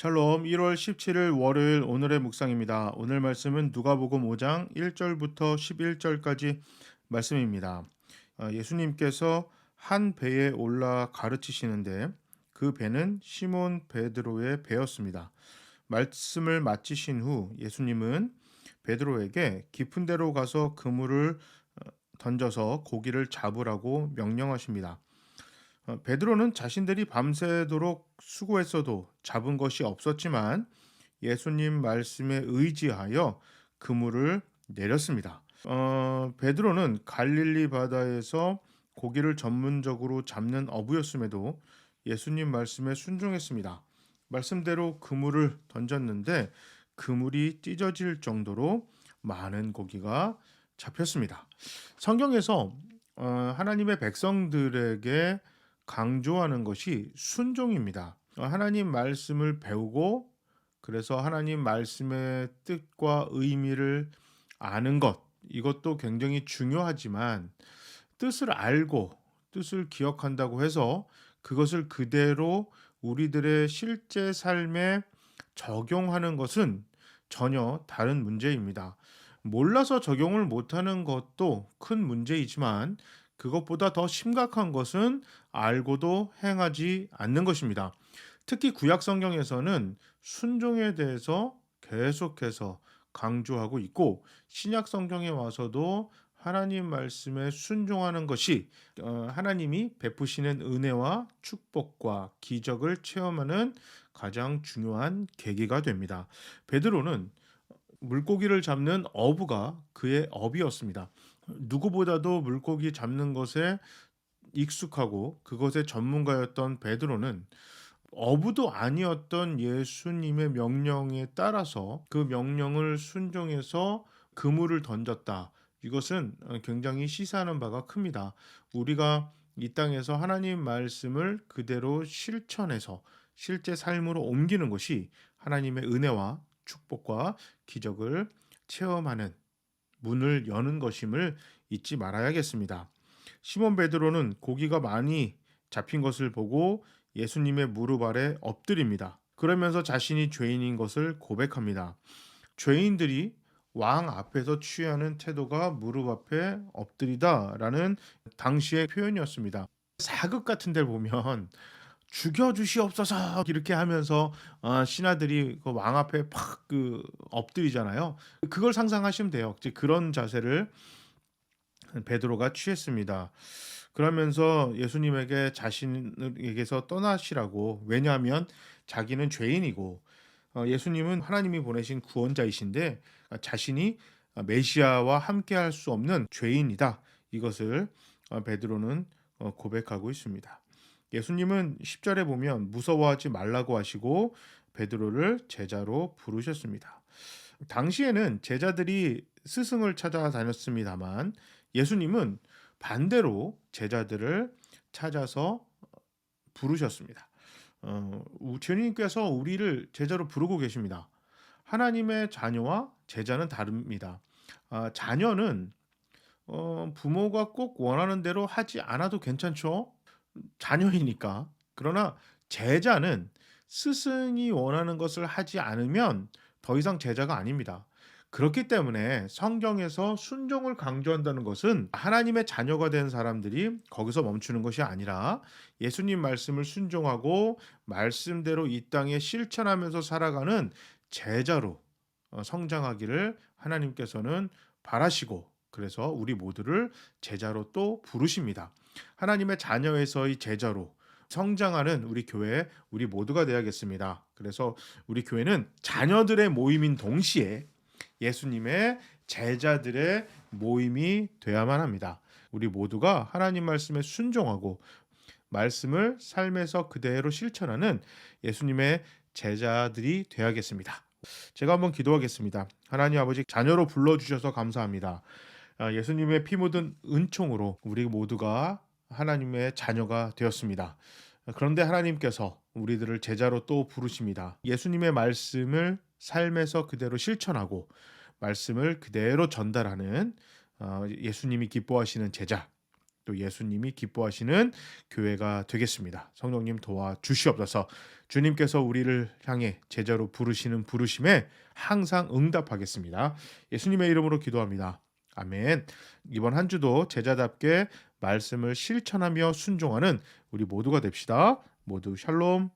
샬롬 1월 17일 월요일 오늘의 묵상입니다. 오늘 말씀은 누가복음 5장 1절부터 11절까지 말씀입니다. 예수님께서 한 배에 올라 가르치시는데 그 배는 시몬 베드로의 배였습니다. 말씀을 마치신 후 예수님은 베드로에게 깊은 데로 가서 그물을 던져서 고기를 잡으라고 명령하십니다. 베드로는 자신들이 밤새도록 수고했어도 잡은 것이 없었지만 예수님 말씀에 의지하여 그물을 내렸습니다. 베드로는 갈릴리 바다에서 고기를 전문적으로 잡는 어부였음에도 예수님 말씀에 순종했습니다. 말씀대로 그물을 던졌는데 그물이 찢어질 정도로 많은 고기가 잡혔습니다. 성경에서 하나님의 백성들에게 강조하는 것이 순종입니다. 하나님 말씀을 배우고 그래서 하나님 말씀의 뜻과 의미를 아는 것, 이것도 굉장히 중요하지만 뜻을 알고 뜻을 기억한다고 해서 그것을 그대로 우리들의 실제 삶에 적용하는 것은 전혀 다른 문제입니다. 몰라서 적용을 못하는 것도 큰 문제이지만 그것보다 더 심각한 것은 알고도 행하지 않는 것입니다. 특히 구약 성경에서는 순종에 대해서 계속해서 강조하고 있고 신약 성경에 와서도 하나님 말씀에 순종하는 것이 하나님이 베푸시는 은혜와 축복과 기적을 체험하는 가장 중요한 계기가 됩니다. 베드로는 물고기를 잡는 어부가 그의 업이었습니다. 누구보다도 물고기 잡는 것에 익숙하고 그것의 전문가였던 베드로는 어부도 아니었던 예수님의 명령에 따라서 그 명령을 순종해서 그물을 던졌다. 이것은 굉장히 시사하는 바가 큽니다. 우리가 이 땅에서 하나님 말씀을 그대로 실천해서 실제 삶으로 옮기는 것이 하나님의 은혜와 축복과 기적을 체험하는 문을 여는 것임을 잊지 말아야겠습니다. 시몬 베드로는 고기가 많이 잡힌 것을 보고 예수님의 무릎 아래 엎드립니다. 그러면서 자신이 죄인인 것을 고백합니다. 죄인들이 왕 앞에서 취하는 태도가 무릎 앞에 엎드리다라는 당시의 표현이었습니다. 사극 같은 데 보면 죽여 주시옵소서 이렇게 하면서 신하들이 그 왕 앞에 팍 엎드리잖아요. 그걸 상상하시면 돼요. 이제 그런 자세를 베드로가 취했습니다. 그러면서 예수님에게 자신에게서 떠나시라고, 왜냐하면 자기는 죄인이고 예수님은 하나님이 보내신 구원자이신데 자신이 메시아와 함께할 수 없는 죄인이다. 이것을 베드로는 고백하고 있습니다. 예수님은 10절에 보면 무서워하지 말라고 하시고 베드로를 제자로 부르셨습니다. 당시에는 제자들이 스승을 찾아다녔습니다만 예수님은 반대로 제자들을 찾아서 부르셨습니다. 주님께서 우리를 제자로 부르고 계십니다. 하나님의 자녀와 제자는 다릅니다. 자녀는 부모가 꼭 원하는 대로 하지 않아도 괜찮죠. 자녀이니까. 그러나 제자는 스승이 원하는 것을 하지 않으면 더 이상 제자가 아닙니다. 그렇기 때문에 성경에서 순종을 강조한다는 것은 하나님의 자녀가 된 사람들이 거기서 멈추는 것이 아니라 예수님 말씀을 순종하고 말씀대로 이 땅에 실천하면서 살아가는 제자로 성장하기를 하나님께서는 바라시고, 그래서 우리 모두를 제자로 또 부르십니다. 하나님의 자녀에서의 제자로 성장하는 우리 교회, 우리 모두가 되어야겠습니다. 그래서 우리 교회는 자녀들의 모임인 동시에 예수님의 제자들의 모임이 되어야만 합니다. 우리 모두가 하나님 말씀에 순종하고 말씀을 삶에서 그대로 실천하는 예수님의 제자들이 되어야겠습니다. 제가 한번 기도하겠습니다. 하나님 아버지, 자녀로 불러주셔서 감사합니다. 예수님의 피 묻은 은총으로 우리 모두가 하나님의 자녀가 되었습니다. 그런데 하나님께서 우리들을 제자로 또 부르십니다. 예수님의 말씀을 삶에서 그대로 실천하고 말씀을 그대로 전달하는 예수님이 기뻐하시는 제자, 또 예수님이 기뻐하시는 교회가 되겠습니다. 성령님 도와주시옵소서. 주님께서 우리를 향해 제자로 부르시는 부르심에 항상 응답하겠습니다. 예수님의 이름으로 기도합니다. 아멘. 이번 한 주도 제자답게 말씀을 실천하며 순종하는 우리 모두가 됩시다. 모두 샬롬.